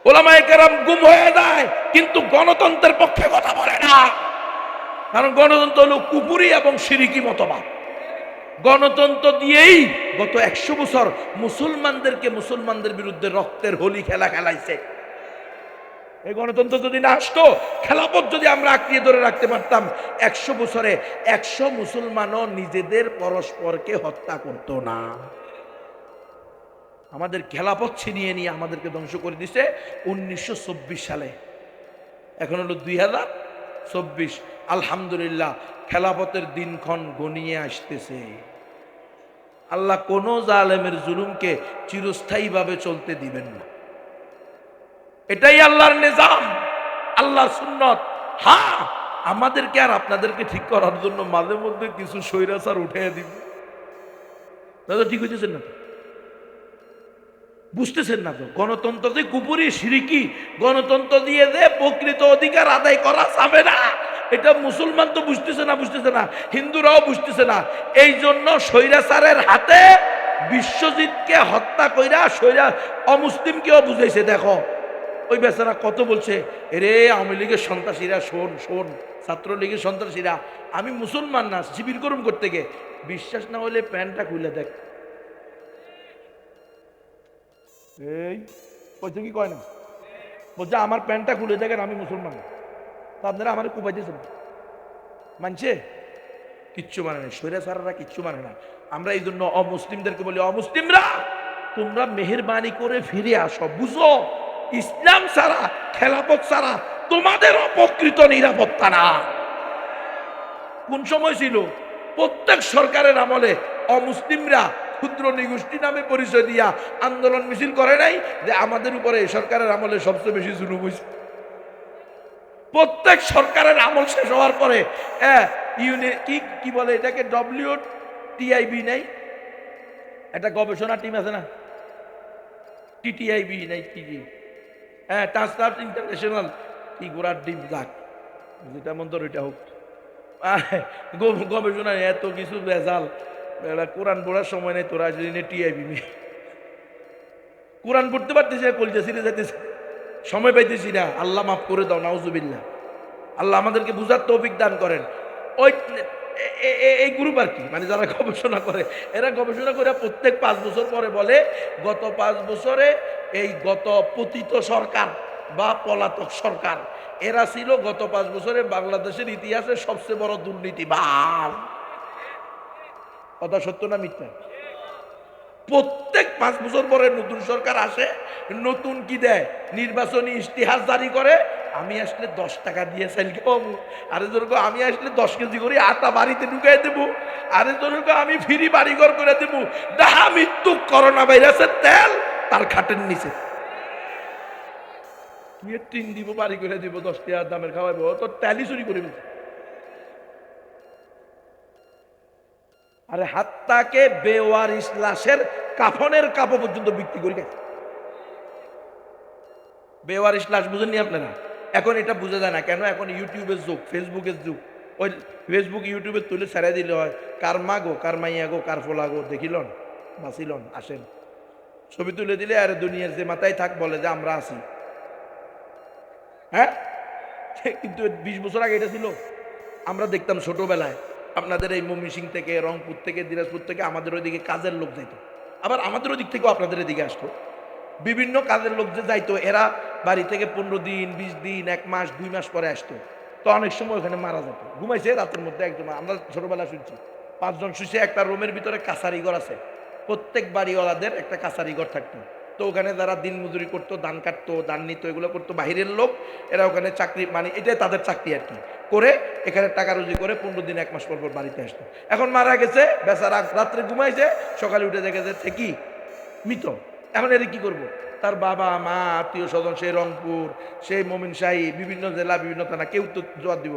S1: ওলামায়ে কেরাম গুম হয়ে যায়, কিন্তু গণতন্ত্রের পক্ষে কথা বলে না। কারণ গণতন্ত্র হলো কুফরি এবং শিরিকি মতবাদ। গণতন্ত্র দিয়েই গত 100 বছর মুসলমানদের বিরুদ্ধে রক্তের হোলি খেলাইছে। এই গণতন্ত্র যদি না আসতো, খেলাফত যদি আমরা আঁকড়িয়ে ধরে রাখতে পারতাম, 100 বছরে 100 মুসলমানও নিজেদের পরস্পরকে হত্যা করতো না। আমাদের খেলাপথ ছিনিয়ে নিয়ে আমাদেরকে ধ্বংস করে দিছে 1924 সালে। এখন হলো 2024। আলহামদুলিল্লাহ, খেলাপথের দিনক্ষণ গনিয়ে আসতেছে। আল্লাহ কোন জালেমের জুলুমকে চিরস্থায়ীভাবে চলতে দিবেন না। এটাই আল্লাহর নিজাম, আল্লাহর সুন্নত। হ্যাঁ, আমাদেরকে আর আপনাদেরকে ঠিক করার জন্য মাঝে মধ্যে কিছু স্বৈরাচার উঠে দিবে। দাদা ঠিক হইতেছেন না তো? বুঝতেছেন না তো? গণতন্ত্র যে কুপুরি সিরিকি, গণতন্ত্র দিয়ে যে প্রকৃত অধিকার আদায় করা যাবে না, এটা মুসলমান তো বুঝতেছে না, হিন্দুরাও বুঝতেছে না। এই জন্য স্বৈরাচারের হাতে বিশ্বজিৎকে হত্যা কইরা অমুসলিমকেও বুঝাইছে। দেখো ওই বেচারা কত বলছে, এরে আওয়ামী লীগের সন্ত্রাসীরা, শোন ছাত্রলীগের সন্ত্রাসীরা, আমি মুসলমান না, শিবির করুম করতে গিয়ে। বিশ্বাস না হলে প্যান্টটা খুলে দেখ। এই কইছে কি কয় না, বলছে আমার প্যান্টটা খুলে দেখেন, আমি মুসলমান। তা আপনারা আমার কুপাইতেছেন, মানছে? কিচ্ছু মানে না, স্বৈরাচাররা কিচ্ছু মানে না। আমরা এই জন্য অমুসলিমদেরকে বলি, অমুসলিমরা তোমরা মেহেরবানি করে ফিরে আসো, বুঝো ইসলাম ছাড়া, খেলাফত ছাড়া তোমাদের অপকৃত নিরাপত্তা না। কোন সময় ছিল? প্রত্যেক সরকারের আমলে অমুসলিমরা ক্ষুদ্র নিগোষ্ঠী নামে পরিচয় দিয়া আন্দোলন মিছিল করে নাই যে আমাদের উপরে সরকারের আমলে সবচেয়ে বেশি জুলুম হয়েছে। প্রত্যেক সরকারের আমল শেষ হওয়ার পরে কি বলে এটাকে, WTIB নাই, একটা গবেষণা টিম আছে না, TTIB নাই কি, ট্রান্সফার ইন্টারন্যাশনাল, কি গোড়ার ডিম, যাক যেটা মন তোর ওইটা হোক, গবেষণা এত কিছু ভেজাল। কোরআন পড়ার সময় নেই তোরা, TIB কোরআন পড়তে পারতেছি না, কলজা ছিঁড়ে যাইতেছে, সময় পাইতেছি না। আল্লাহ মাফ করে দাও, নাউজুবিল্লাহ। আল্লাহ আমাদেরকে বুঝার তৌফিক দান করেন। ওই এই গ্রুপ আর কি, মানে যারা গবেষণা করে, এরা গবেষণা করে প্রত্যেক 5 বছর পরে বলে গত 5 বছরে এই গত পতিত সরকার বা পলাতক সরকার, এরা ছিল গত 5 বছরে বাংলাদেশের ইতিহাসে সবচেয়ে বড় দুর্নীতিবাজ। কথা সত্য না মিথ্যা? প্রত্যেক 5 বছর পরে নতুন সরকার আসে, নতুন কি দেয়, নির্বাচনী ইশতেহার জারি করে। আমি আসলে 10 টাকা দিয়ে চাইল খাবো, আরে জোরকো আমি আসলে 10 কেজি করে আটা বাড়িতে ঢুকাই দেবো, আরে জোরকো আমি ফ্রি বাড়িঘর করে দেবো। ডাহা মৃত্যু, করোনা ভাইরাসের তেল তার খাটের নিচে, তুই টিন দিব, বাড়ি করে দিব, 10 টাকা দামের খাওয়াবো, তোর তেলই চুরি করে দিচ্ছে। আরে হাত্তাকে বেওয়ারিশ লাশের কাফনের কাপড় পর্যন্ত বিক্রি করে গেছে। বেওয়ারিশ লাশ বুঝেননি আপনারা? এখন এটা বোঝা যায় না কেন? এখন ইউটিউবের যুগ, ফেসবুকের যুগ। ওই ফেসবুক ইউটিউবে তুলে ছেড়ে দিলে হয়, কার মা গো, কার মাইয়া গো, কার ফোলা গো, দেখিলন বাঁচিলন, আসেন ছবি তুলে দিলে আর দুনিয়ার যে মাথায় থাক বলে যে আমরা আছি। হ্যাঁ, কিন্তু 20 বছর আগে এটা ছিল। আমরা দেখতাম ছোটবেলায় আপনাদের এই ময়মনসিংহ থেকে, রংপুর থেকে, দিনাজপুর থেকে আমাদের ওইদিকে কাজের লোক যাইতো, আবার আমাদের ওই দিক থেকেও আপনাদের এদিকে আসতো। বিভিন্ন কাজের লোক যে যাইতো, এরা বাড়ি থেকে 15 দিন, 20 দিন, 1 মাস, 2 মাস পরে আসতো। তো অনেক সময় ওখানে মারা যেত। ঘুমাইছে রাতের মধ্যে একজন, আমরা ছোটবেলা শুনছি 5 জন শুইছে, একটা রুমের ভিতরে কাছারি ঘর আছে, প্রত্যেক বাড়িওয়ালাদের একটা কাছারি ঘর থাকতো। তো ওখানে যারা দিন মজুরি করতো, ধান কাটতো, ধান নিত, এগুলো করতো বাহিরের লোক, এরা ওখানে চাকরি, মানে এটাই তাদের চাকরি আর কি, করে এখানে টাকা রুজি করে 15 দিন, 1 মাস পর পর বাড়িতে আসতো। এখন মারা গেছে বেচারা, রাত্রে ঘুমাইছে, সকালে উঠে দেখে যে থেকে মৃত। এখন এর কি করব? তার বাবা মা, আত্মীয় স্বজন, সেই রংপুর, সেই মমিনশাহী, বিভিন্ন জেলা, বিভিন্ন থানা, কেউ তো জবাব দিব।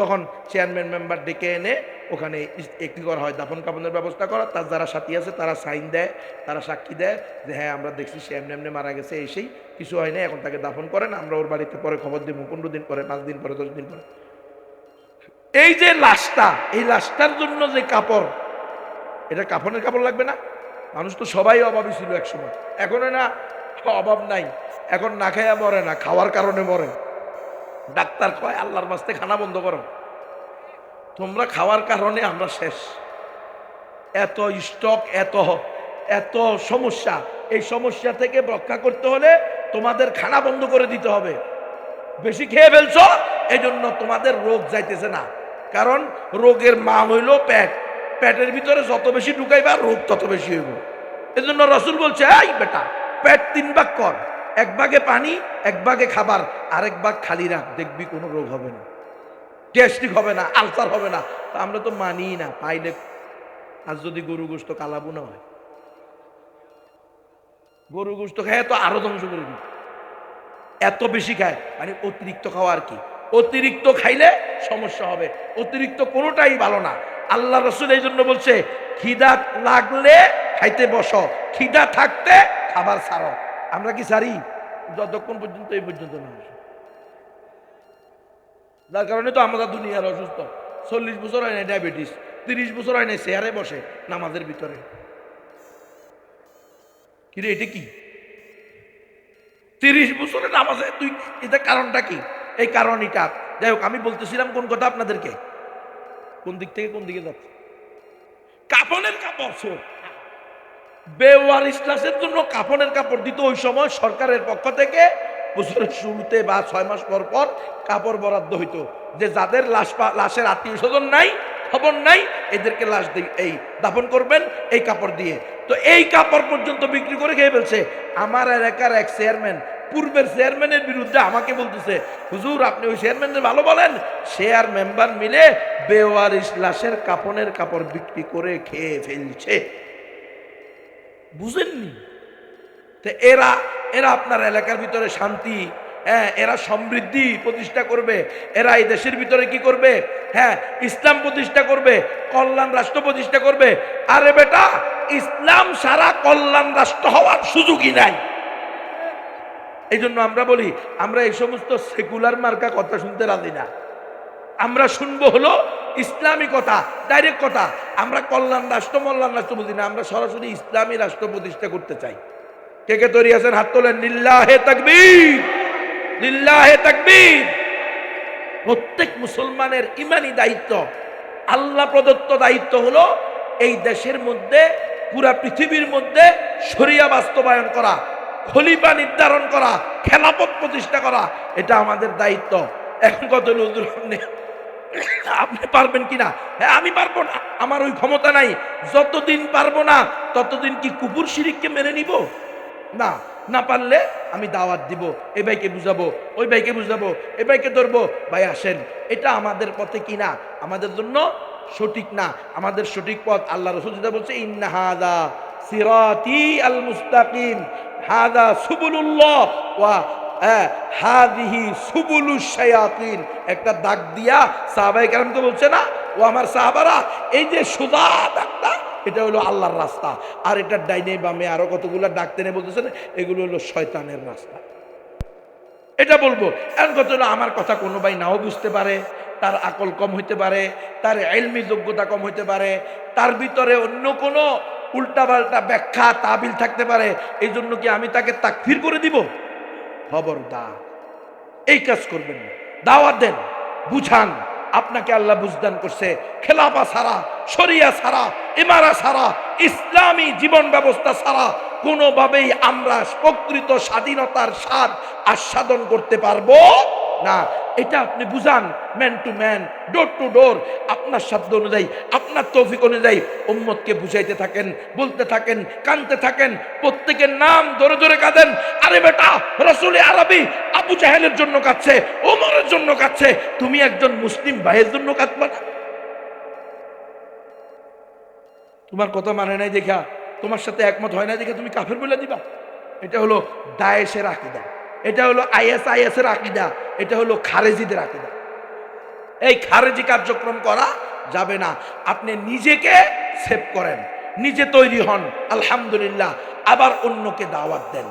S1: তখন চেয়ারম্যান মেম্বার ডেকে এনে ওখানে একটি করা হয়, দাফন কাফনের ব্যবস্থা করা। তার যারা সাথী আছে তারা সাইন দেয়, তারা সাক্ষী দেয় যে হ্যাঁ আমরা দেখছি সে এমনি এমনি মারা গেছে, এসেই কিছু হয় না, এখন তাকে দাফন করেন, আমরা ওর বাড়িতে পরে খবর দেবো 15 দিন পরে, 5 দিন পরে, 10 দিন পরে। এই যে লাশটা, এই লাশটার জন্য যে কাপড়, এটা কাফনের কাপড় লাগবে না? মানুষ তো সবাই অভাবী ছিল একসময়, এখন না অভাব নাই, এখন না খাইয়া মরে না, খাওয়ার কারণে মরে। ডাক্তার কয় আল্লাহর বাস্তে খানা বন্ধ করো, তোমরা খাওয়ার কারণে আমরা শেষ। এত স্টক, এত এত সমস্যা, এই সমস্যা থেকে রক্ষা করতে হলে তোমাদের খানা বন্ধ করে দিতে হবে। বেশি খেয়ে ফেলছো, এই জন্য তোমাদের রোগ যাইতেছে না, কারণ রোগের মা হইল পেট, পেটের ভিতরে যত বেশি ঢুকাইবা রোগ তত বেশি হইব। এজন্য রাসূল বলছে, এই বেটা পেট 3 ভাগ কর, 1 ভাগে পানি, 1 ভাগে খাবার, আরেক ভাগ খালি রাখ, দেখবি কোনো রোগ হবে না, গ্যাস্ট্রিক হবে না, আলসার হবে না। তা আমরা তো মানি না, পাইলে। আর যদি গরু গোশত কালাবুনা হয়, গরু গোশত খায় তো আরো ধ্বংস করে দিই, এত বেশি খায়, মানে অতিরিক্ত খাওয়া আর কি। অতিরিক্ত খাইলে সমস্যা হবে, অতিরিক্ত কোনোটাই ভালো না। আল্লাহ রাসূল এই জন্য বলছে, খিদা লাগলে খাইতে বসো, খিদা থাকতে খাবার ছাড়ো। আমরা কি ছাড়ি? যতক্ষণ পর্যন্ত এই পর্যন্ত না আসে। যার কারণে তো আমরা দুনিয়ার অসুস্থ। 40 বছর হয় না ডায়াবেটিস, 30 বছর হয় না চেয়ারে বসে নামাজের ভিতরে। কিরে এটা কি? 30 বছরে নামাজে তুই, এটা কারণটা কি? এই কারণ এটা। যাই হোক, আমি বলতেছিলাম কোন কথা আপনাদেরকে, কোন দিক থেকে কোন দিকে যাচ্ছে? কাফনের কাপড়। বেওয়ারিশ লাশের জন্য কাফনের কাপড় দিত ওই সময় সরকারের পক্ষ থেকে। বছরের শুরুতে বা 6 মাস পর পর কাপড় বরাদ্দ হইতো, যে যাদের লাশের আত্মীয় স্বজন নাই, খবর নাই, এদেরকে লাশ এই দাফন করবেন এই কাপড় দিয়ে। তো এই কাপড় পর্যন্ত বিক্রি করে খেয়ে ফেলছে। আমার এলাকার এক চেয়ারম্যান পূর্বের চেয়ারম্যানের বিরুদ্ধে আমাকে বলতেছে, হুজুর আপনি ওই চেয়ারম্যানের ভালো বলেন, শেয়ার মেম্বার মিলে বেওয়ারিশ লাশের কাফনের কাপড় বিক্রি করে খেয়ে ফেলছে। বুঝেননি? তো এরা আপনার এলাকার ভিতরে শান্তি, হ্যাঁ, এরা সমৃদ্ধি প্রতিষ্ঠা করবে, এরা এই দেশের ভিতরে কি করবে? হ্যাঁ, ইসলাম প্রতিষ্ঠা করবে, কল্যাণ রাষ্ট্র প্রতিষ্ঠা করবে। আরে বেটা, ইসলাম সারা কল্যাণ রাষ্ট্র হওয়ার সুযোগই নাই। এই জন্য আমরা বলি, আমরা এই সমস্ত সেকুলার মার্কা কথা শুনতে রাজি না। আমরা শুনবো হলো ইসলামী কথা, ডাইরেক্ট কথা। আমরা কল্যাণ রাষ্ট্র মল্যাণ রাষ্ট্র বুঝি না, আমরা সরাসরি ইসলামী রাষ্ট্র প্রতিষ্ঠা করতে চাই। কে কে তৈরি আছেন? হাত তোলেন। লিল্লাহে তাকবীর, লিল্লাহে তাকবীর। প্রত্যেক মুসলমানের ইমানি দায়িত্ব, আল্লাহ প্রদত্ত দায়িত্ব হলো এই দেশের মধ্যে, পুরা পৃথিবীর মধ্যে শরিয়া বাস্তবায়ন করা, খলিফা নির্ধারণ করা, খেলাফত প্রতিষ্ঠা করা। এটা আমাদের দায়িত্ব। এখন কত নজরুল আপনি পারবেন কিনা? হ্যাঁ, আমি পারবো না, আমার ওই ক্ষমতা নাই। যতদিন পারবো না ততদিন কি কুফর শিরিককে মেনে নিব? না, না পারলে আমি দাওয়াত দিব, এই ভাইকে বুঝাবো, ওই ভাইকে বুঝাবো, এই ভাইকে ধরবো, ভাই আসেন। এটা আমাদের পথে কিনা, আমাদের জন্য সঠিক না। আমাদের সঠিক পথ আল্লাহ রাসূল যেটা বলছে, ইন্না হাযা সিরাতি আল মুস্তাকিম, হাযা সুবুলুল্লাহ ওয়া হাদিহি সুবুলুশ শায়াতিন। একটা দাগ দিয়া সাহাবায়ে কেরামকে বলছে না, ও আমার সাহাবারা, এই যে সোজা দাগটা, এটা হলো আল্লাহর রাস্তা, আর এটা ডাইনে বামে আরো কতগুলো ডাক টেনে বলতেছেন, এগুলো হলো শয়তানের রাস্তা। এটা বলবো। এমন কথা হলো, আমার কথা কোনো ভাই নাও বুঝতে পারে, তার আকল কম হইতে পারে, তার ইলমি যোগ্যতা কম হইতে পারে, তার ভিতরে অন্য কোনো উল্টাপাল্টা ব্যাখ্যা তাবিল থাকতে পারে। এই জন্য কি আমি তাকে তাকফির করে দিব? খবরদার, এই কাজ করবেন না। দাওয়াত দেন, বুঝান। আপনাকে আল্লাহ বুঝদান করছে, খেলাফা ছাড়া, শরিয়া ছাড়া, ইমারা ছাড়া, ইসলামী জীবন ব্যবস্থা ছাড়া কোনোভাবেই আমরা প্রকৃত স্বাধীনতার স্বাদ আস্বাদন করতে পারবো না। এটা আপনি বুঝান, man to man, door to door, আপনার সাধ্য অনুযায়ী, আপনার তৌফিক অনুযায়ী উম্মতকে বুঝাইতে থাকেন, বলতে থাকেন, কানতে থাকেন। প্রত্যেকের নাম ধরে ধরে কাঁদেন। আরে বেটা, রাসূল আরবি আবু জাহেলের জন্য কাঁদছে, ওমরের জন্য কাঁদছে, তুমি একজন মুসলিম ভাইয়ের জন্য কাঁদবা না? তোমার কথা মানে নাই দেখা, তোমার সাথে একমত হয় না দেখে তুমি কাফের বলে দিবা? এটা হলো দায়েশের আকীদা, এটা হলো ISIS এর আকীদা, এটা হলো খারেজিদের আকীদা। এই খারেজি কার্যক্রম করা যাবে না। আপনি নিজেকে সেভ করেন, নিজে তৈরি হন, আলহামদুলিল্লাহ, আবার অন্যকে দাওয়াত দেন।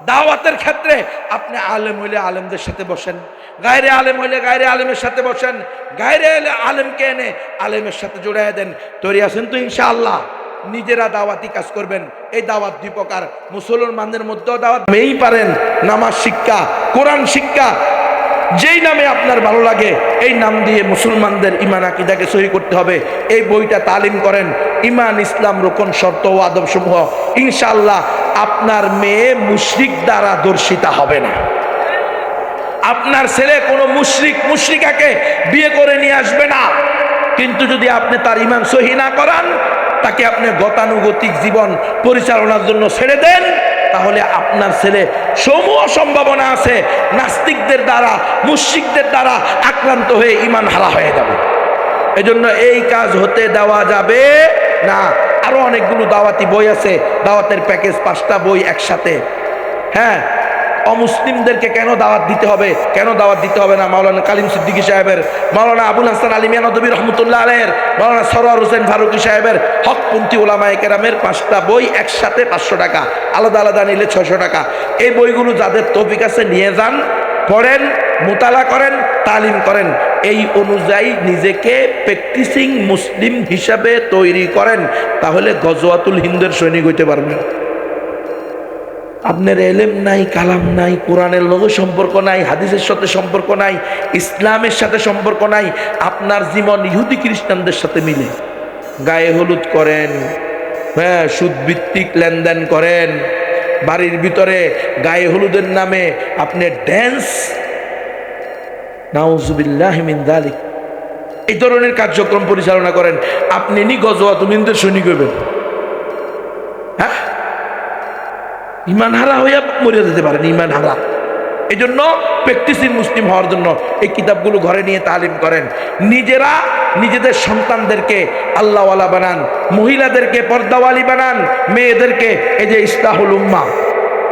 S1: দাওয়াতের ক্ষেত্রে আপনি আলেম হইলে আলেমদের সাথে বসেন, গায়রে আলেম হইলে গায়রে আলেমের সাথে বসেন, গায়রে আলেমকে এনে আলেমের সাথে জড়াইয়া দেন। তৈরি আছেন তো ইনশাআল্লাহ? নিজেরা দাওয়াতি কাজ করবেন। এই দাওয়াত দুই প্রকার, মুসলমানদের মধ্যেও দাওয়াত মেয়েই পারেন, নামাজ শিক্ষা, কোরআন শিক্ষা, যেই নামে আপনার ভালো লাগে এই নাম দিয়ে মুসলমানদের ইমান আকীদাকে সহি করতে হবে। এই বইটা তালিম করেন, ইমান, ইসলাম, রোকন, শর্ত ও আদব সমূহ। ইনশাআল্লাহ আপনার মেয়ে মুশরিক দ্বারা দর্শিতা হবে না। আপনার ছেলে কোনো মুশরিকাকে বিয়ে করে নিয়ে আসবে না। কিন্তু যদি আপনি তার ইমান সহি না করান, তাকে আপনি গতানুগতিক জীবন পরিচালনার জন্য ছেড়ে দেন, তাহলে আপনার ছেলে সমূহ সম্ভাবনা আছে নাস্তিকদের দ্বারা, মুশরিকদের দ্বারা আক্রান্ত হয়ে ঈমান হারা হয়ে যাবে। এজন্য এই কাজ হতে দেওয়া যাবে না। আরো অনেকগুলো দাওয়াতি বই আছে, দাওয়াতের প্যাকেজ 5টা বই একসাথে। হ্যাঁ, অমুসলিমদেরকে কেন দাওয়াত দিতে হবে, কেন দাওয়াত দিতে হবে না? মাওলানা কালিম সিদ্দিকী সাহেবের, মাওলানা আবুল হাসান আলী মিয়া নদভী রহমতুল্লাহ আলাইহির, মাওলানা সরওয়ার হোসেন ফারুকী সাহেবের হকপন্থী ওলামায়ে কেরামের 5টা বই একসাথে 500 টাকা, আলাদা আলাদা নিলে 600 টাকা। এই বইগুলো যাদের তৌফিক আছে নিয়ে যান, পড়েন, মুতালা করেন, তালিম করেন, এই অনুযায়ী নিজেকে প্র্যাকটিসিং মুসলিম হিসাবে তৈরি করেন, তাহলে গজওয়াতুল হিন্দের সৈনিক হইতে পারবেন। আপনার এলেম নাই, কালাম নাই, কোরআনের লগে সম্পর্ক নাই, হাদিসের সাথে সম্পর্ক নাই, ইসলামের সাথে সম্পর্ক নাই, আপনার জীবন ইহুদি খ্রিস্টানদের সাথে মিলে, গায়ে হলুদ করেন, হ্যাঁ, সুদভিত্তিক লেনদেন করেন, বাড়ির ভিতরে গায়ে হলুদের নামে আপনি ড্যান্স, নাউজুবিল্লাহ মিন যালিক, এই ধরনের কার্যক্রম পরিচালনা করেন, আপনি নি গজওয়াতুল হিন্দের সৈনিক হইবেন? হ্যাঁ, ঈমান হারা হইয়া মরে যেতে পারেন, ঈমান হারা। এই জন্য প্র্যাকটিসিং মুসলিম হওয়ার জন্য এই কিতাবগুলো ঘরে নিয়ে তালিম করেন। নিজেরা নিজেদের সন্তানদেরকে আল্লাহওয়ালা বানান, মহিলাদেরকে পর্দাওয়ালি বানান, মেয়েদেরকে এই যে ইসলাহুল উম্মাহ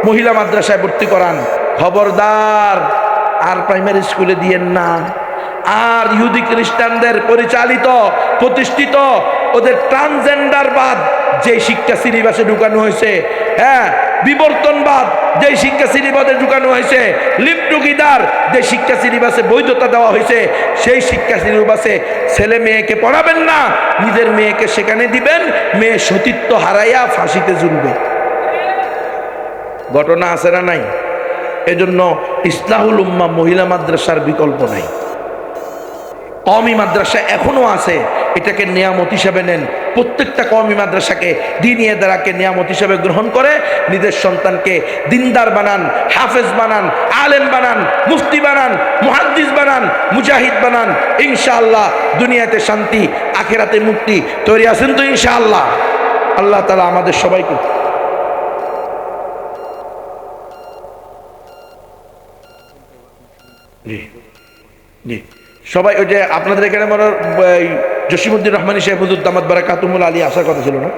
S1: মহিলা মাদ্রাসায় ভর্তি করান। খবরদার আর প্রাইমারি স্কুলে দিয়েন না। আর ইহুদি খ্রিস্টানদের পরিচালিত প্রতিষ্ঠিত ওদের ট্রান্সজেন্ডারবাদ যে শিক্ষা সিলেবাসে ঢুকানো হয়েছে, হ্যাঁ, বিবর্তনবাদ যে শিক্ষা সিলেবাসে ঢুকানো হয়েছে, লিপ্টুকিদার যে শিক্ষা সিলেবাসে বৈধতা দেওয়া হয়েছে, সেই শিক্ষা সিলেবাসে ছেলে মেয়েকে পড়াবেন না, নিজের মেয়েকে সেখানে দিবেন, মেয়ে সতীত্ব হারাইয়া ফাঁসিতে ঝুলবে। ঘটনা আছে না নাই? এজন্য ইসলাহুল উম্মাহ মহিলা মাদ্রাসার বিকল্প নাই। কওমি মাদ্রাসা এখনো আছে, এটাকে নিয়ামত হিসাবে নেন। প্রত্যেকটা কওমি মাদ্রাসাকে, দ্বীনি ইদারাকে নিয়ামত হিসাবে গ্রহণ করে নিজের সন্তানকে দিনদার বানান, হাফেজ বানান, আলেম বানান, মুফতি বানান, মুহাদ্দিস বানান, মুজাহিদ বানান। ইনশাআল্লাহ দুনিয়াতে শান্তি, আখিরাতে মুক্তি। তৈরি আছেন তো ইনশাআল্লাহ? আল্লাহ তাআলা আমাদের সবাইকে সবাই, ওই যে আপনাদের এখানে মনে জসিমউদ্দিন রহমানী সাহেব হুজুর দামাত বারাকাতুহুল আলী আসার কথা ছিল না?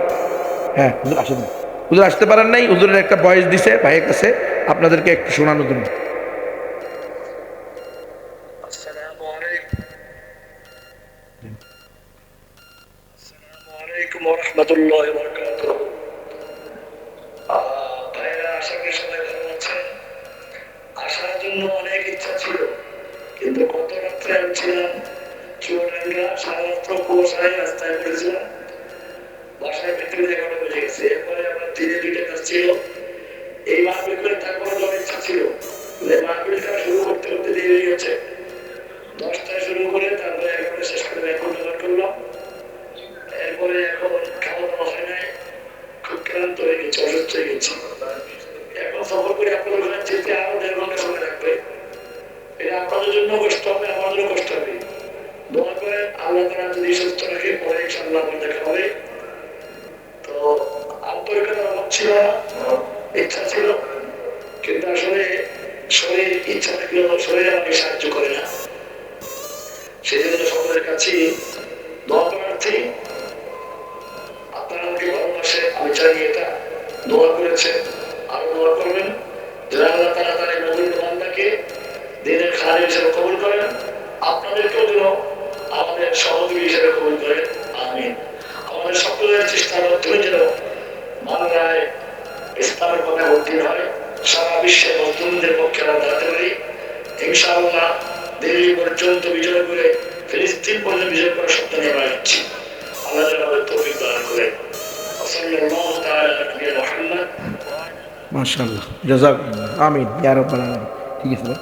S1: হ্যাঁ, হুজুর আসেন, হুজুর আসতে পারেন নাই, হুজুরের একটা ভয়েস দিছে ভাইয়ের কাছে, আপনাদেরকে একটু শোনানোর জন্য।
S2: আসসালামু আলাইকুম ওয়া রাহমাতুল্লাহি ওয়া বারাকাতুহু। ভাইরা, আশা করি সবাই ভালো আছেন। আসার জন্য অনেক ইচ্ছা ছিল, কিন্তু গত রাত্রে আমি ছিলাম চুয়াডাঙ্গা, সারা রাত্র কুয়াশায় রাস্তায় পড়েছিলাম, বাসায় ভিতরে 11টা বেজে গেছে। এরপরে আমার দিনে 2টা কাজ ছিল, এই মাহফিল করে তারপরে যাওয়ার ইচ্ছা ছিল, মাহফিলটা শুরু করতে করতে দেরি হয়েছে। 10টায় শুরু করে তারপরে 11টায় শেষ করে এখন জোগাড় করলাম। এরপরে এখন খাওয়া দাওয়া হয় নাই, খুব ক্লান্ত হয়ে গেছি, অসুস্থ হয়ে গেছি। এখন সফর করে আপনাদের ঘরে যেতে আরো 1.5 ঘন্টা সময় লাগবে। এটা আপনাদের জন্য কষ্ট হবে, আমাদেরও কষ্ট হবে। দোয়া করেন আল্লাহ তাআলা যদি সুস্থ রাখে, পরে ইনশাআল্লাহ আমার দেখা হবে। তো আন্তরিকতার অভাব ছিল না, ইচ্ছা ছিল, কিন্তু আসলে শরীর ইচ্ছা থাকলেও শরীর আমাকে সাহায্য করে না। সেই জন্য সকলের কাছে দোয়া প্রার্থী, আপনারা আমাকে ভালোবাসে, আমি জানি এটা, দোয়া করেছে, আরো দোয়া করবেন যারা আল্লাহ তাআলা তার নবীর বান্দাকে দিনের খাদেম হিসেবে কবুল করেন, আপনাদেরকেও যেন আমাদের সহযোগী হিসেবে কবুল করেন। আমিন। আমাদের সকলের চেষ্টার মাধ্যমে যেন বাংলায় ইসলামের কথা বলতে হয়, সারা বিশ্বের মুসলিমদের পক্ষে আমরা দাঁড়াতে পারি। ইনশাআল্লাহ দিল্লি পর্যন্ত বিজয় করে, ফিলিস্তিন পর্যন্ত বিজয় করার স্বপ্ন নিয়ে আমরা যাচ্ছি। আল্লাহ যেন আমাদের তৌফিক দান করে। সাল্লাল্লাহু তাআলা আলা নবিয়িনা মুহাম্মদ।
S1: মাশাআল্লাহ, জাযাকুমুল্লাহ, আমিন ইয়া রাব্বাল আলামিন। ঠিক আছে ভাই।